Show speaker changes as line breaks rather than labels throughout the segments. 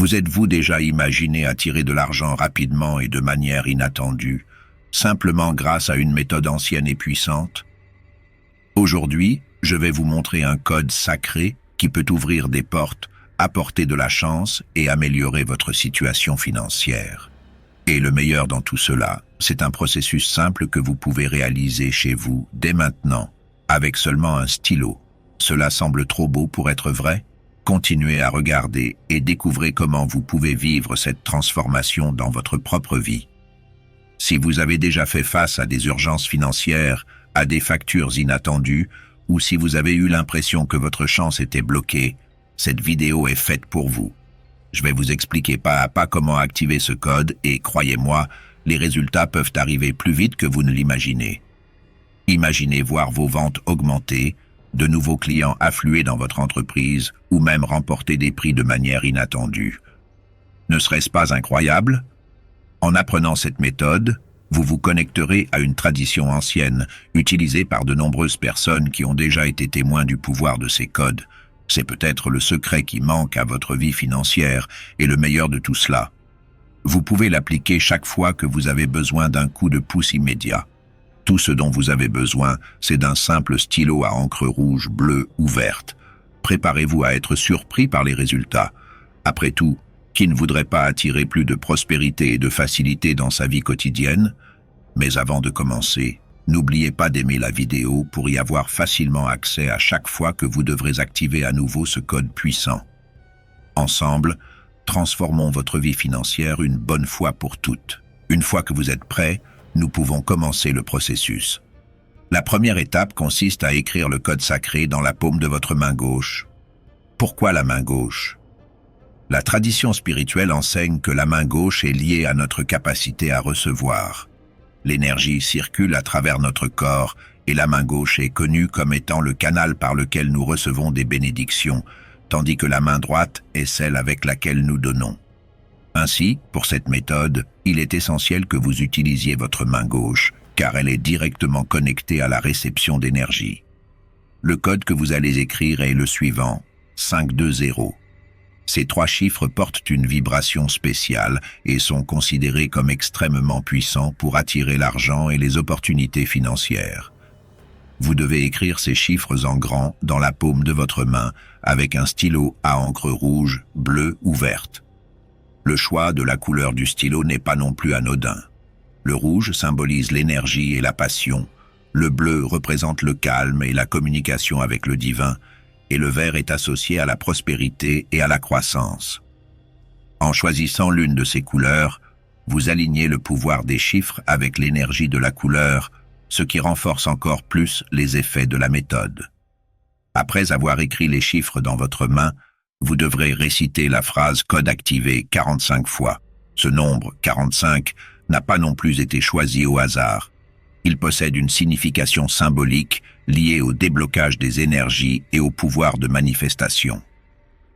Vous êtes-vous déjà imaginé attirer de l'argent rapidement et de manière inattendue, simplement grâce à une méthode ancienne et puissante? Aujourd'hui, je vais vous montrer un code sacré qui peut ouvrir des portes, apporter de la chance et améliorer votre situation financière. Et le meilleur dans tout cela, c'est un processus simple que vous pouvez réaliser chez vous dès maintenant, avec seulement un stylo. Cela semble trop beau pour être vrai? Continuez à regarder et découvrez comment vous pouvez vivre cette transformation dans votre propre vie. Si vous avez déjà fait face à des urgences financières, à des factures inattendues, ou si vous avez eu l'impression que votre chance était bloquée, cette vidéo est faite pour vous. Je vais vous expliquer pas à pas comment activer ce code et, croyez-moi, les résultats peuvent arriver plus vite que vous ne l'imaginez. Imaginez voir vos ventes augmenter, de nouveaux clients affluer dans votre entreprise ou même remporter des prix de manière inattendue. Ne serait-ce pas incroyable? En apprenant cette méthode, vous vous connecterez à une tradition ancienne, utilisée par de nombreuses personnes qui ont déjà été témoins du pouvoir de ces codes. C'est peut-être le secret qui manque à votre vie financière et le meilleur de tout cela. Vous pouvez l'appliquer chaque fois que vous avez besoin d'un coup de pouce immédiat. Tout ce dont vous avez besoin, c'est d'un simple stylo à encre rouge, bleue ou verte. Préparez-vous à être surpris par les résultats. Après tout, qui ne voudrait pas attirer plus de prospérité et de facilité dans sa vie quotidienne? Mais avant de commencer, n'oubliez pas d'aimer la vidéo pour y avoir facilement accès à chaque fois que vous devrez activer à nouveau ce code puissant. Ensemble, transformons votre vie financière une bonne fois pour toutes. Une fois que vous êtes prêts, nous pouvons commencer le processus. La première étape consiste à écrire le code sacré dans la paume de votre main gauche. Pourquoi la main gauche? La tradition spirituelle enseigne que la main gauche est liée à notre capacité à recevoir. L'énergie circule à travers notre corps et la main gauche est connue comme étant le canal par lequel nous recevons des bénédictions, tandis que la main droite est celle avec laquelle nous donnons. Ainsi, pour cette méthode, il est essentiel que vous utilisiez votre main gauche, car elle est directement connectée à la réception d'énergie. Le code que vous allez écrire est le suivant, 520. Ces 3 chiffres portent une vibration spéciale et sont considérés comme extrêmement puissants pour attirer l'argent et les opportunités financières. Vous devez écrire ces chiffres en grand dans la paume de votre main avec un stylo à encre rouge, bleue ou verte. Le choix de la couleur du stylo n'est pas non plus anodin. Le rouge symbolise l'énergie et la passion, le bleu représente le calme et la communication avec le divin, et le vert est associé à la prospérité et à la croissance. En choisissant l'une de ces couleurs, vous alignez le pouvoir des chiffres avec l'énergie de la couleur, ce qui renforce encore plus les effets de la méthode. Après avoir écrit les chiffres dans votre main, vous devrez réciter la phrase code activé 45 fois. Ce nombre, 45, n'a pas non plus été choisi au hasard. Il possède une signification symbolique liée au déblocage des énergies et au pouvoir de manifestation.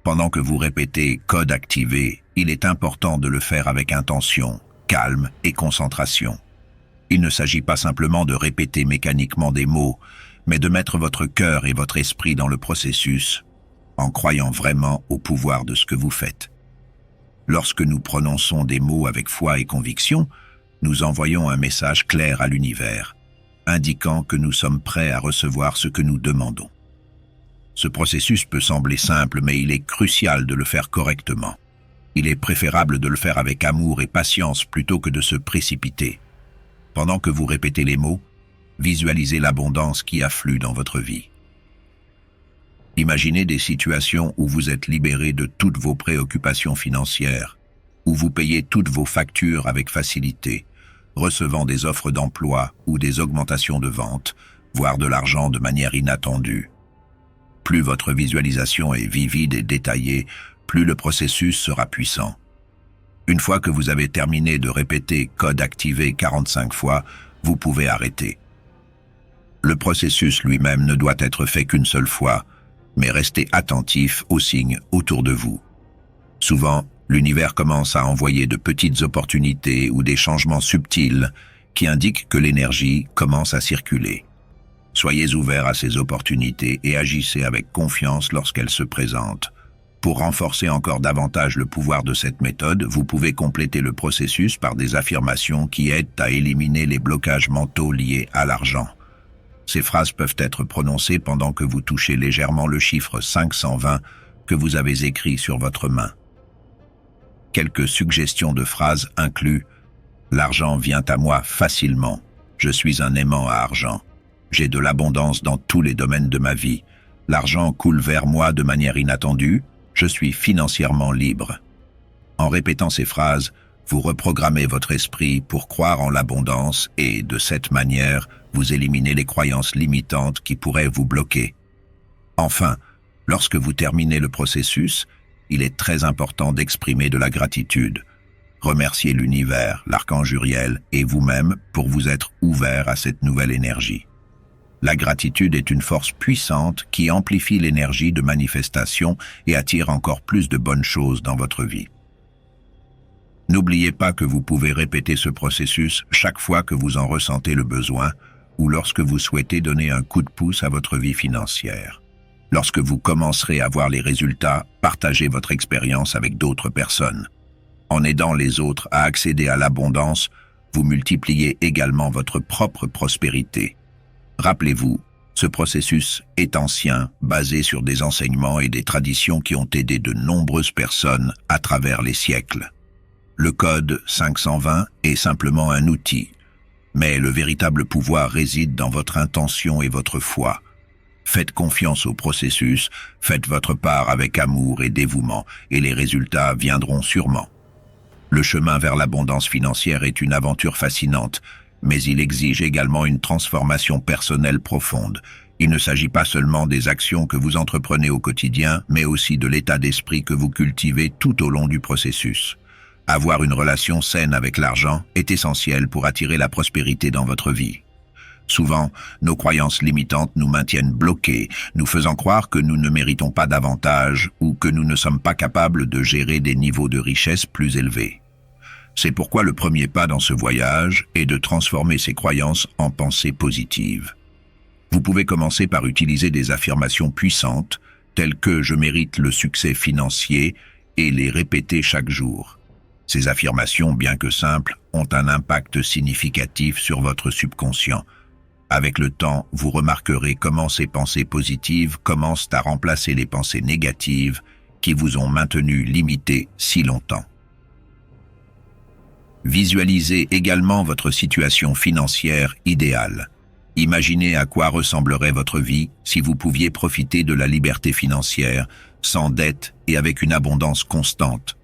Pendant que vous répétez code activé, il est important de le faire avec intention, calme et concentration. Il ne s'agit pas simplement de répéter mécaniquement des mots, mais de mettre votre cœur et votre esprit dans le processus, en croyant vraiment au pouvoir de ce que vous faites. Lorsque nous prononçons des mots avec foi et conviction, nous envoyons un message clair à l'univers, indiquant que nous sommes prêts à recevoir ce que nous demandons. Ce processus peut sembler simple, mais il est crucial de le faire correctement. Il est préférable de le faire avec amour et patience plutôt que de se précipiter. Pendant que vous répétez les mots, visualisez l'abondance qui afflue dans votre vie. Imaginez des situations où vous êtes libéré de toutes vos préoccupations financières, où vous payez toutes vos factures avec facilité, recevant des offres d'emploi ou des augmentations de vente, voire de l'argent de manière inattendue. Plus votre visualisation est vivide et détaillée, plus le processus sera puissant. Une fois que vous avez terminé de répéter code activé 45 fois, vous pouvez arrêter. Le processus lui-même ne doit être fait qu'une seule fois, mais restez attentif aux signes autour de vous. Souvent, l'univers commence à envoyer de petites opportunités ou des changements subtils qui indiquent que l'énergie commence à circuler. Soyez ouverts à ces opportunités et agissez avec confiance lorsqu'elles se présentent. Pour renforcer encore davantage le pouvoir de cette méthode, vous pouvez compléter le processus par des affirmations qui aident à éliminer les blocages mentaux liés à l'argent. Ces phrases peuvent être prononcées pendant que vous touchez légèrement le chiffre 520 que vous avez écrit sur votre main. Quelques suggestions de phrases incluent « L'argent vient à moi facilement. Je suis un aimant à argent. J'ai de l'abondance dans tous les domaines de ma vie. L'argent coule vers moi de manière inattendue. Je suis financièrement libre. » En répétant ces phrases, vous reprogrammez votre esprit pour croire en l'abondance et, de cette manière, vous éliminez les croyances limitantes qui pourraient vous bloquer. Enfin, lorsque vous terminez le processus, il est très important d'exprimer de la gratitude. Remerciez l'univers, l'archange Uriel et vous-même pour vous être ouvert à cette nouvelle énergie. La gratitude est une force puissante qui amplifie l'énergie de manifestation et attire encore plus de bonnes choses dans votre vie. N'oubliez pas que vous pouvez répéter ce processus chaque fois que vous en ressentez le besoin ou lorsque vous souhaitez donner un coup de pouce à votre vie financière. Lorsque vous commencerez à voir les résultats, partagez votre expérience avec d'autres personnes. En aidant les autres à accéder à l'abondance, vous multipliez également votre propre prospérité. Rappelez-vous, ce processus est ancien, basé sur des enseignements et des traditions qui ont aidé de nombreuses personnes à travers les siècles. Le code 520 est simplement un outil, mais le véritable pouvoir réside dans votre intention et votre foi. Faites confiance au processus, faites votre part avec amour et dévouement, et les résultats viendront sûrement. Le chemin vers l'abondance financière est une aventure fascinante, mais il exige également une transformation personnelle profonde. Il ne s'agit pas seulement des actions que vous entreprenez au quotidien, mais aussi de l'état d'esprit que vous cultivez tout au long du processus. Avoir une relation saine avec l'argent est essentiel pour attirer la prospérité dans votre vie. Souvent, nos croyances limitantes nous maintiennent bloqués, nous faisant croire que nous ne méritons pas davantage ou que nous ne sommes pas capables de gérer des niveaux de richesse plus élevés. C'est pourquoi le premier pas dans ce voyage est de transformer ces croyances en pensées positives. Vous pouvez commencer par utiliser des affirmations puissantes, telles que « je mérite le succès financier » et les répéter chaque jour. Ces affirmations, bien que simples, ont un impact significatif sur votre subconscient. Avec le temps, vous remarquerez comment ces pensées positives commencent à remplacer les pensées négatives qui vous ont maintenu limité si longtemps. Visualisez également votre situation financière idéale. Imaginez à quoi ressemblerait votre vie si vous pouviez profiter de la liberté financière, sans dette et avec une abondance constante.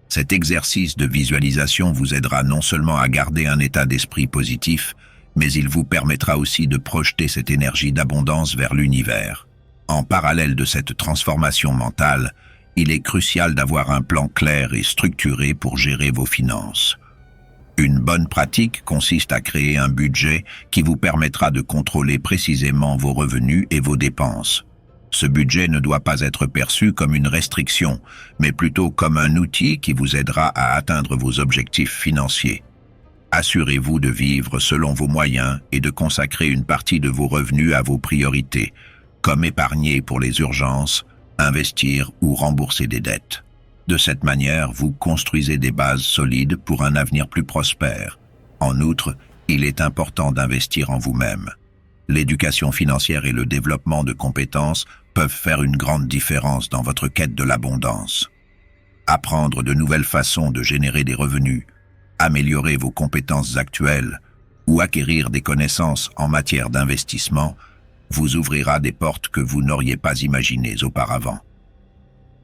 Cet exercice de visualisation vous aidera non seulement à garder un état d'esprit positif, mais il vous permettra aussi de projeter cette énergie d'abondance vers l'univers. En parallèle de cette transformation mentale, il est crucial d'avoir un plan clair et structuré pour gérer vos finances. Une bonne pratique consiste à créer un budget qui vous permettra de contrôler précisément vos revenus et vos dépenses. Ce budget ne doit pas être perçu comme une restriction, mais plutôt comme un outil qui vous aidera à atteindre vos objectifs financiers. Assurez-vous de vivre selon vos moyens et de consacrer une partie de vos revenus à vos priorités, comme épargner pour les urgences, investir ou rembourser des dettes. De cette manière, vous construisez des bases solides pour un avenir plus prospère. En outre, il est important d'investir en vous-même. L'éducation financière et le développement de compétences peuvent faire une grande différence dans votre quête de l'abondance. Apprendre de nouvelles façons de générer des revenus, améliorer vos compétences actuelles ou acquérir des connaissances en matière d'investissement vous ouvrira des portes que vous n'auriez pas imaginées auparavant.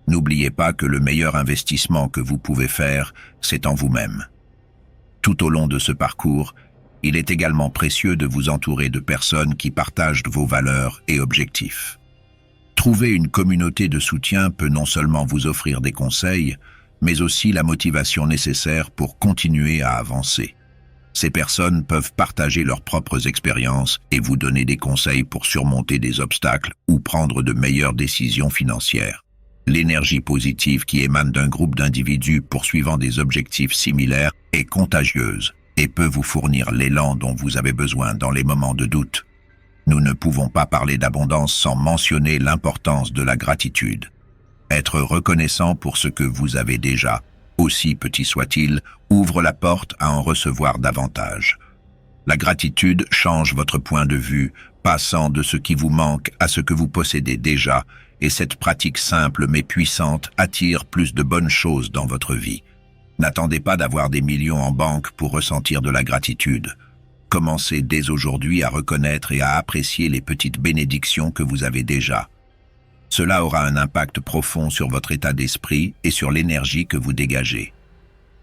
N'oubliez pas que le meilleur investissement que vous pouvez faire, c'est en vous-même. Tout au long de ce parcours, il est également précieux de vous entourer de personnes qui partagent vos valeurs et objectifs. Trouver une communauté de soutien peut non seulement vous offrir des conseils, mais aussi la motivation nécessaire pour continuer à avancer. Ces personnes peuvent partager leurs propres expériences et vous donner des conseils pour surmonter des obstacles ou prendre de meilleures décisions financières. L'énergie positive qui émane d'un groupe d'individus poursuivant des objectifs similaires est contagieuse et peut vous fournir l'élan dont vous avez besoin dans les moments de doute. Nous ne pouvons pas parler d'abondance sans mentionner l'importance de la gratitude. Être reconnaissant pour ce que vous avez déjà, aussi petit soit-il, ouvre la porte à en recevoir davantage. La gratitude change votre point de vue, passant de ce qui vous manque à ce que vous possédez déjà, et cette pratique simple mais puissante attire plus de bonnes choses dans votre vie. N'attendez pas d'avoir des millions en banque pour ressentir de la gratitude. Commencez dès aujourd'hui à reconnaître et à apprécier les petites bénédictions que vous avez déjà. Cela aura un impact profond sur votre état d'esprit et sur l'énergie que vous dégagez.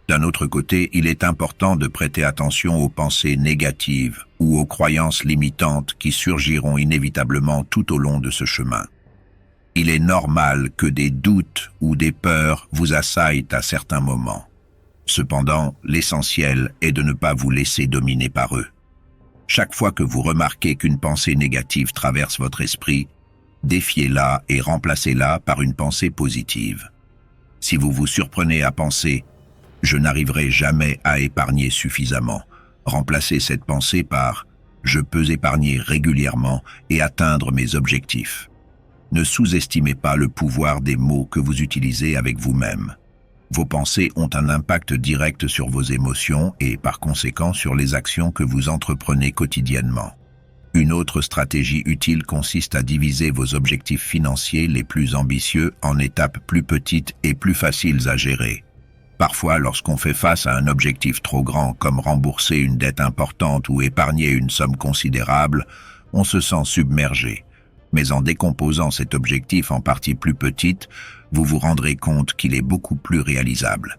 D'un autre côté, il est important de prêter attention aux pensées négatives ou aux croyances limitantes qui surgiront inévitablement tout au long de ce chemin. Il est normal que des doutes ou des peurs vous assaillent à certains moments. Cependant, l'essentiel est de ne pas vous laisser dominer par eux. Chaque fois que vous remarquez qu'une pensée négative traverse votre esprit, défiez-la et remplacez-la par une pensée positive. Si vous vous surprenez à penser « je n'arriverai jamais à épargner suffisamment », remplacez cette pensée par « je peux épargner régulièrement et atteindre mes objectifs ». Ne sous-estimez pas le pouvoir des mots que vous utilisez avec vous-même. Vos pensées ont un impact direct sur vos émotions et par conséquent sur les actions que vous entreprenez quotidiennement. Une autre stratégie utile consiste à diviser vos objectifs financiers les plus ambitieux en étapes plus petites et plus faciles à gérer. Parfois, lorsqu'on fait face à un objectif trop grand comme rembourser une dette importante ou épargner une somme considérable, on se sent submergé. Mais en décomposant cet objectif en parties plus petites, vous vous rendrez compte qu'il est beaucoup plus réalisable.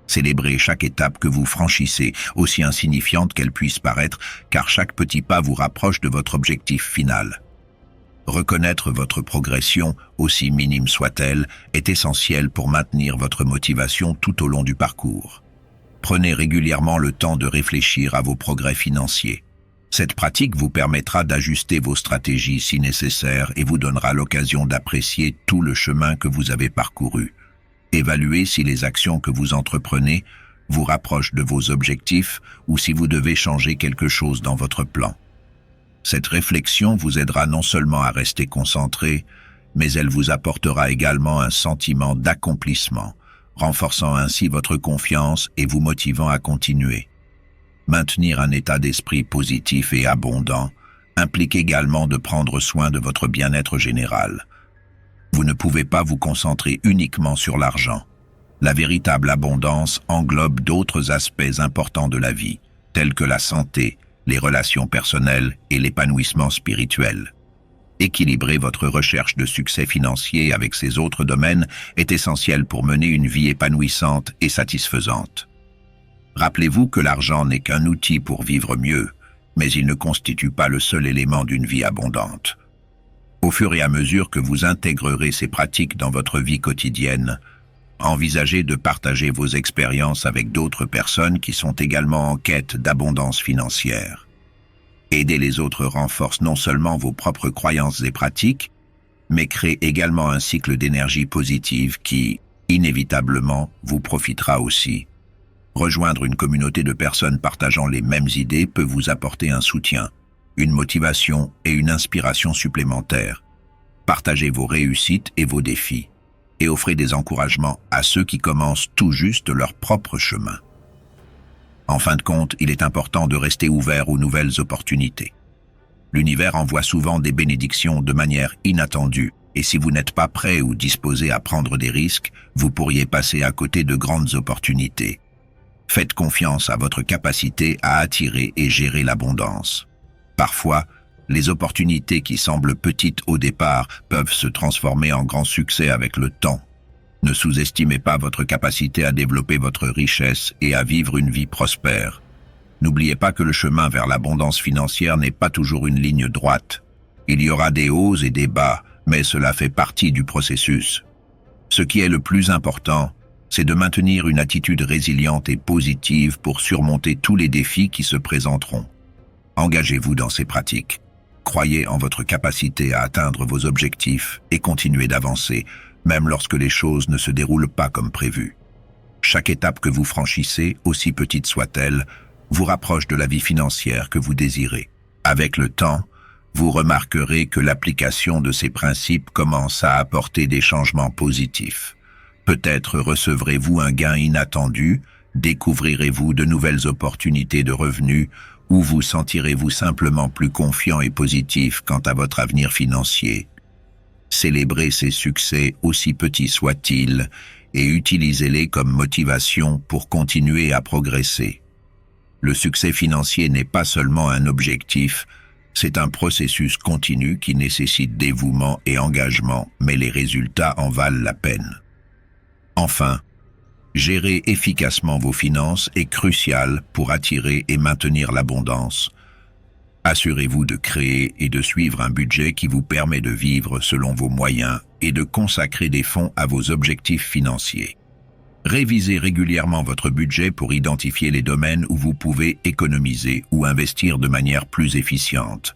Célébrez chaque étape que vous franchissez, aussi insignifiante qu'elle puisse paraître, car chaque petit pas vous rapproche de votre objectif final. Reconnaître votre progression, aussi minime soit-elle, est essentiel pour maintenir votre motivation tout au long du parcours. Prenez régulièrement le temps de réfléchir à vos progrès financiers. Cette pratique vous permettra d'ajuster vos stratégies si nécessaire et vous donnera l'occasion d'apprécier tout le chemin que vous avez parcouru. Évaluez si les actions que vous entreprenez vous rapprochent de vos objectifs ou si vous devez changer quelque chose dans votre plan. Cette réflexion vous aidera non seulement à rester concentré, mais elle vous apportera également un sentiment d'accomplissement, renforçant ainsi votre confiance et vous motivant à continuer. Maintenir un état d'esprit positif et abondant implique également de prendre soin de votre bien-être général. Vous ne pouvez pas vous concentrer uniquement sur l'argent. La véritable abondance englobe d'autres aspects importants de la vie, tels que la santé, les relations personnelles et l'épanouissement spirituel. Équilibrer votre recherche de succès financier avec ces autres domaines est essentiel pour mener une vie épanouissante et satisfaisante. Rappelez-vous que l'argent n'est qu'un outil pour vivre mieux, mais il ne constitue pas le seul élément d'une vie abondante. Au fur et à mesure que vous intégrerez ces pratiques dans votre vie quotidienne, envisagez de partager vos expériences avec d'autres personnes qui sont également en quête d'abondance financière. Aider les autres renforce non seulement vos propres croyances et pratiques, mais crée également un cycle d'énergie positive qui, inévitablement, vous profitera aussi. Rejoindre une communauté de personnes partageant les mêmes idées peut vous apporter un soutien, une motivation et une inspiration supplémentaires. Partagez vos réussites et vos défis, et offrez des encouragements à ceux qui commencent tout juste leur propre chemin. En fin de compte, il est important de rester ouvert aux nouvelles opportunités. L'univers envoie souvent des bénédictions de manière inattendue, et si vous n'êtes pas prêt ou disposé à prendre des risques, vous pourriez passer à côté de grandes opportunités. Faites confiance à votre capacité à attirer et gérer l'abondance. Parfois, les opportunités qui semblent petites au départ peuvent se transformer en grand succès avec le temps. Ne sous-estimez pas votre capacité à développer votre richesse et à vivre une vie prospère. N'oubliez pas que le chemin vers l'abondance financière n'est pas toujours une ligne droite. Il y aura des hauts et des bas, mais cela fait partie du processus. Ce qui est le plus important, c'est de maintenir une attitude résiliente et positive pour surmonter tous les défis qui se présenteront. Engagez-vous dans ces pratiques. Croyez en votre capacité à atteindre vos objectifs et continuez d'avancer, même lorsque les choses ne se déroulent pas comme prévu. Chaque étape que vous franchissez, aussi petite soit-elle, vous rapproche de la vie financière que vous désirez. Avec le temps, vous remarquerez que l'application de ces principes commence à apporter des changements positifs. Peut-être recevrez-vous un gain inattendu, découvrirez-vous de nouvelles opportunités de revenus, ou vous sentirez-vous simplement plus confiant et positif quant à votre avenir financier. Célébrez ces succès, aussi petits soient-ils, et utilisez-les comme motivation pour continuer à progresser. Le succès financier n'est pas seulement un objectif, c'est un processus continu qui nécessite dévouement et engagement, mais les résultats en valent la peine. Enfin, gérer efficacement vos finances est crucial pour attirer et maintenir l'abondance. Assurez-vous de créer et de suivre un budget qui vous permet de vivre selon vos moyens et de consacrer des fonds à vos objectifs financiers. Révisez régulièrement votre budget pour identifier les domaines où vous pouvez économiser ou investir de manière plus efficiente.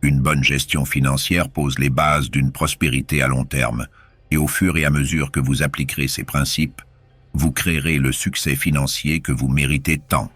Une bonne gestion financière pose les bases d'une prospérité à long terme, et au fur et à mesure que vous appliquerez ces principes, vous créerez le succès financier que vous méritez tant.